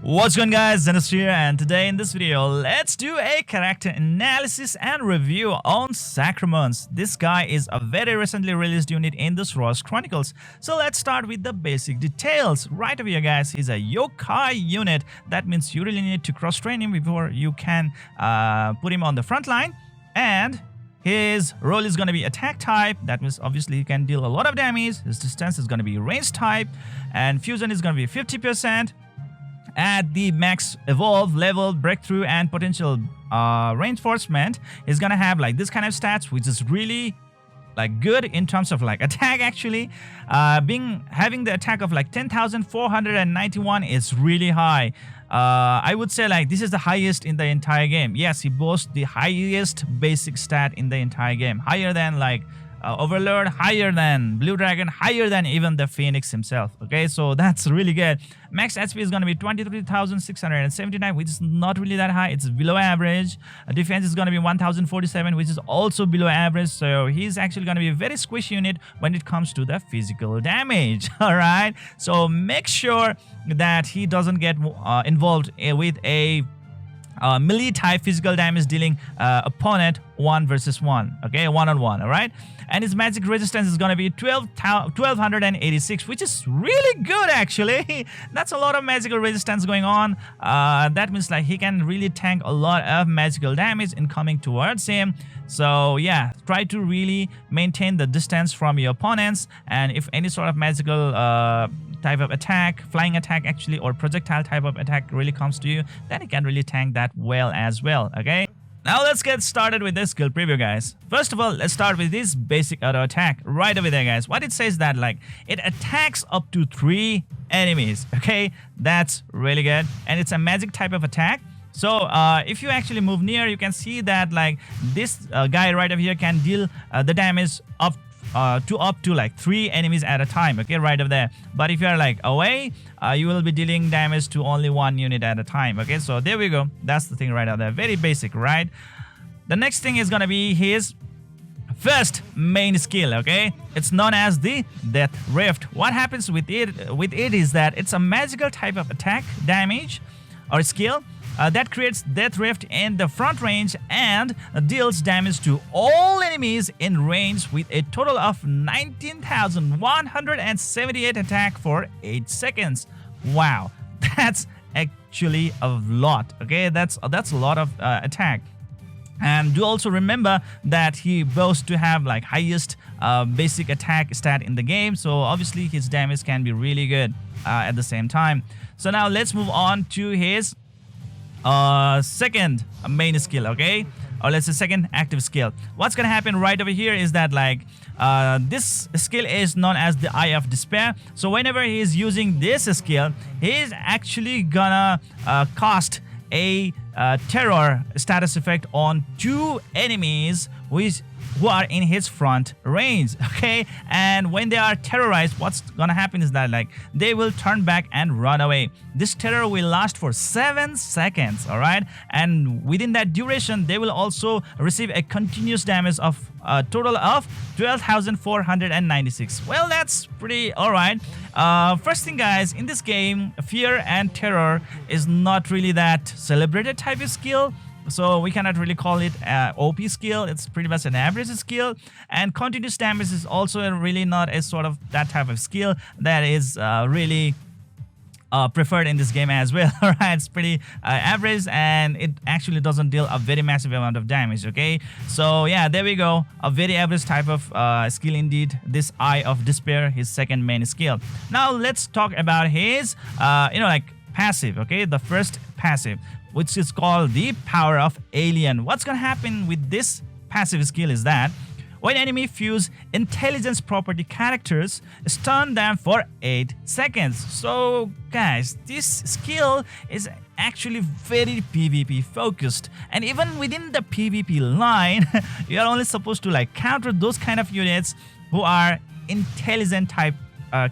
What's going guys, Zennosh here, and today in this video let's do a character analysis and review on Sacromons. This guy is a very recently released unit in the Xross Chronicles. So let's start with the basic details. Right over here guys, he's a yokai unit. That means you really need to cross train him before you can put him on the front line. And his role is going to be attack type. That means obviously he can deal a lot of damage. His distance is going to be range type, and fusion is going to be 50%. At the max evolve level, breakthrough and potential reinforcement is gonna have like this kind of stats, which is really like good in terms of like attack. Actually having the attack of like 10,491 is really high. I would say like this is the highest in the entire game. Yes, he boasts the highest basic stat in the entire game, higher than like Overlord, higher than Blue Dragon, higher than even the Phoenix himself. Okay, so that's really good. Max HP is going to be 23,679, which is not really that high. It's below average. Defense is going to be 1,047, which is also below average. So he's actually going to be a very squishy unit when it comes to the physical damage. All right, so make sure that he doesn't get involved with a melee type physical damage dealing opponent 1 versus 1. Okay, one-on-one. All right, and his magic resistance is going to be 1286, which is really good actually. That's a lot of magical resistance going on. That means like he can really tank a lot of magical damage incoming towards him. So yeah, try to really maintain the distance from your opponents, and if any sort of magical type of attack, flying attack actually, or projectile type of attack really comes to you, then you can really tank that well as well. Okay, now let's get started with this skill preview guys. First of all, let's start with this basic auto attack right over there guys. What it says that like it attacks up to 3 enemies. Okay, that's really good, and it's a magic type of attack. So if you actually move near, you can see that like this guy right over here can deal the damage up to like 3 enemies at a time. Okay, right over there. But if you are like away, you will be dealing damage to only 1 unit at a time. Okay, so there we go. That's the thing right out there. Very basic, right? The next thing is gonna be his first main skill. Okay, it's known as the Death Rift. What happens with it is that it's a magical type of attack damage or skill that creates Death Rift in the front range and deals damage to all enemies in range with a total of 19,178 attack for 8 seconds. Wow, that's actually a lot. Okay, that's a lot of attack. And do also remember that he boasts to have like highest basic attack stat in the game, so obviously his damage can be really good at the same time. So now let's move on to his second main skill, okay, or let's say second active skill. What's gonna happen right over here is that like this skill is known as the Eye of Despair. So whenever he is using this skill, he is actually gonna cast a terror status effect on 2 enemies who are in his front range. Okay, and when they are terrorized, what's gonna happen is that like they will turn back and run away. This terror will last for 7 seconds. All right, and within that duration they will also receive a continuous damage of a total of 12,496. Well, that's pretty all right. First thing guys, in this game fear and terror is not really that celebrated type of skill, so we cannot really call it OP skill. It's pretty much an average skill, and continuous damage is also really not a sort of that type of skill that is really preferred in this game as well. All right, it's pretty average, and it actually doesn't deal a very massive amount of damage. Okay, so yeah, there we go, a very average type of skill indeed, this Eye of Despair, his second main skill. Now let's talk about his like passive. Okay, the first passive, which is called the Power of Alien. What's gonna happen with this passive skill is that when enemy fuse intelligence property characters, stun them for 8 seconds. So guys, this skill is actually very PvP focused, and even within the PvP line you are only supposed to like counter those kind of units who are intelligent type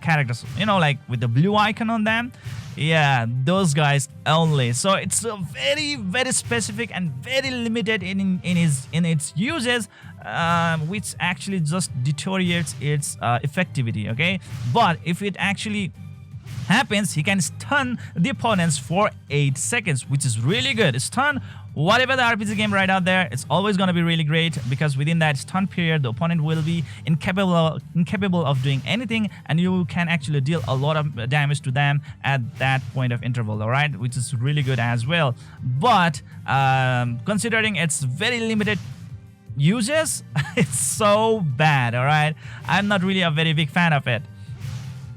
characters, you know, like with the blue icon on them. Yeah, those guys only. So it's a very specific and very limited in its uses, which actually just deteriorates its effectivity. Okay, but if it actually happens, he can stun the opponents for 8 seconds, which is really good. Stun whatever the RPG game right out there, it's always going to be really great, because within that stun period, the opponent will be incapable of doing anything, and you can actually deal a lot of damage to them at that point of interval, all right, which is really good as well. But considering its very limited uses, it's so bad, all right. I'm not really a very big fan of it.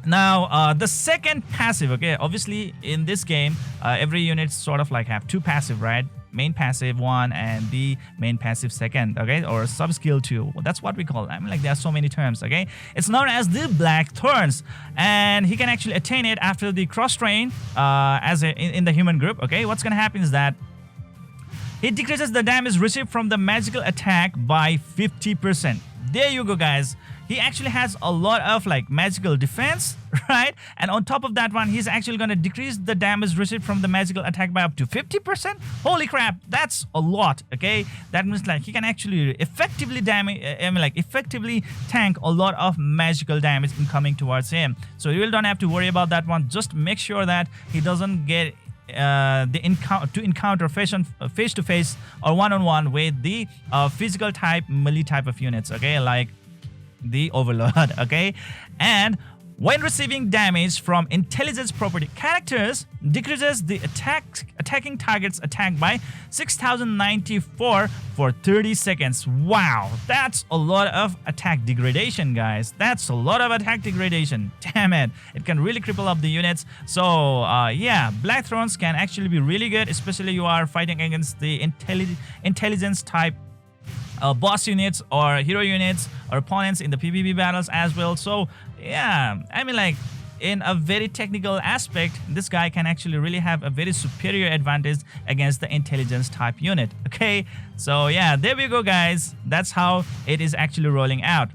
Now, the second passive, okay, obviously in this game, every unit sort of like have two passive, right? Main passive one and the main passive second, okay, or sub skill 2. That's what we call it. I mean, like, there are so many terms, okay. It's known as the Black Thorns, and he can actually attain it after the cross train in the human group, okay. What's gonna happen is that it decreases the damage received from the magical attack by 50%. There you go, guys. He actually has a lot of like magical defense, right? And on top of that one, he's actually going to decrease the damage received from the magical attack by up to 50%. Holy crap, that's a lot, okay? That means like he can actually effectively effectively tank a lot of magical damage incoming towards him. So you don't have to worry about that one. Just make sure that he doesn't get to encounter face to face or one-on-one with the physical type melee type of units, okay, like the Overlord, okay. And when receiving damage from intelligence property characters, decreases the attacking target's attack by 6094 for 30 seconds. Wow, that's a lot of attack degradation, guys. That's a lot of attack degradation. Damn it, it can really cripple up the units. So yeah, Black Thrones can actually be really good, especially you are fighting against the intelligence type boss units or hero units or opponents in the PvP battles as well. So yeah, I mean, like, in a very technical aspect, this guy can actually really have a very superior advantage against the intelligence type unit, okay. So yeah, there we go, guys. That's how it is actually rolling out.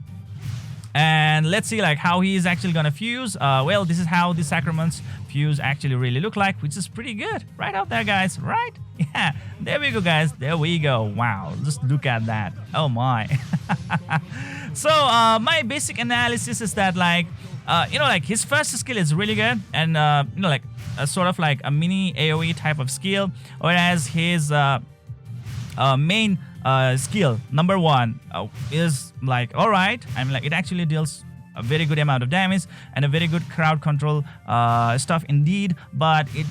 And let's see like how he is actually gonna fuse. Well, this is how the Sacromons fuse actually really look like, which is pretty good right out there, guys, right? Yeah, there we go, guys. There we go. Wow, just look at that. Oh my. So my basic analysis is that, like, you know, like, his first skill is really good, and you know, like, a sort of like a mini AoE type of skill, whereas his main skill number 1 is like, all right, I mean, like, it actually deals a very good amount of damage and a very good crowd control stuff indeed, but it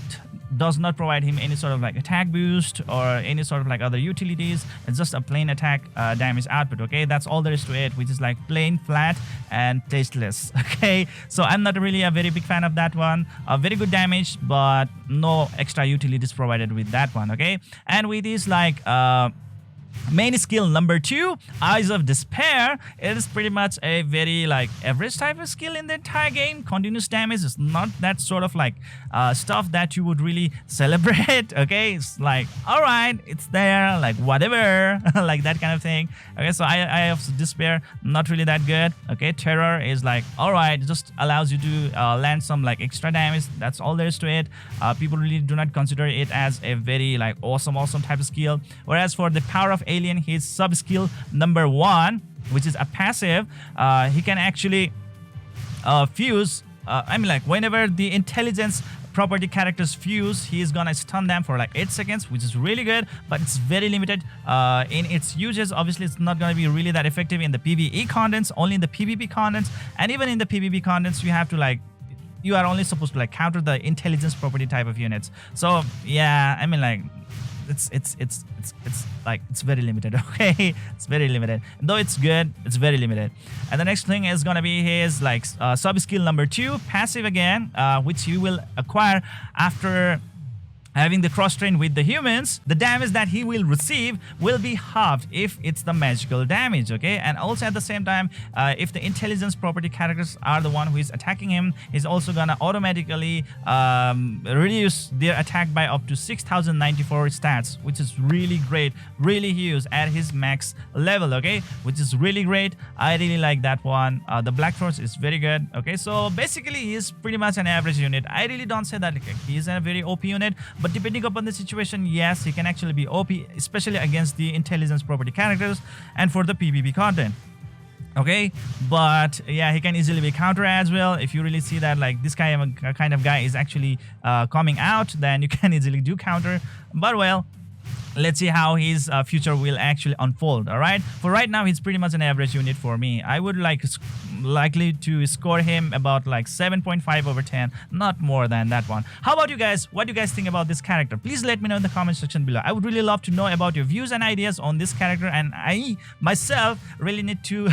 does not provide him any sort of like attack boost or any sort of like other utilities. It's just a plain attack damage output, okay. That's all there is to it, which is like plain, flat, and tasteless, okay. So I'm not really a very big fan of that one. Very good damage, but no extra utilities provided with that one, okay. And with this like main skill number 2, Eyes of Despair, it is pretty much a very like average type of skill in the entire game. Continuous damage is not that sort of like stuff that you would really celebrate, okay. It's like, all right, it's there, like whatever, like that kind of thing, okay. So Eye of Despair, not really that good, okay. Terror is like, all right, it just allows you to land some like extra damage. That's all there is to it. People really do not consider it as a very like awesome type of skill. Whereas for the Power of Alien, his sub skill number 1, which is a passive, he can actually fuse. I mean, like, whenever the intelligence property characters fuse, he is gonna stun them for like 8 seconds, which is really good, but it's very limited in its uses. Obviously, it's not gonna be really that effective in the PvE contents, only in the PvP contents. And even in the PvP contents, you have to like, you are only supposed to like counter the intelligence property type of units. So yeah, I mean, like, it's like, it's very limited, okay. It's very limited, though it's good, it's very limited. And the next thing is gonna be his like sub skill number 2, passive again, which you will acquire after having the cross train with the humans. The damage that he will receive will be halved if it's the magical damage, okay. And also at the same time, if the intelligence property characters are the one who is attacking him, he's also gonna automatically reduce their attack by up to 6094 stats, which is really great, really huge at his max level, okay, which is really great. I really like that one. The Black Force is very good, okay. So basically he's pretty much an average unit. I really don't say that he's a very OP unit, but depending upon the situation, yes, he can actually be OP, especially against the intelligence property characters and for the PvP content. Okay, but yeah, he can easily be counter as well. If you really see that like this kind of guy is actually coming out, then you can easily do counter. But well, let's see how his future will actually unfold. All right, for right now he's pretty much an average unit for me. I would likely to score him about like 7.5 over 10, not more than that one. How about you guys? What do you guys think about this character? Please let me know in the comment section below. I would really love to know about your views and ideas on this character, and I myself really need to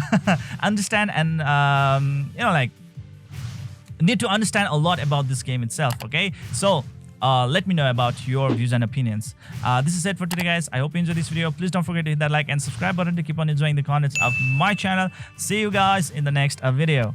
understand and like need to understand a lot about this game itself. Okay, so let me know about your views and opinions. This is it for today, guys. I hope you enjoyed this video. Please don't forget to hit that like and subscribe button to keep on enjoying the contents of my channel. See you guys in the next video.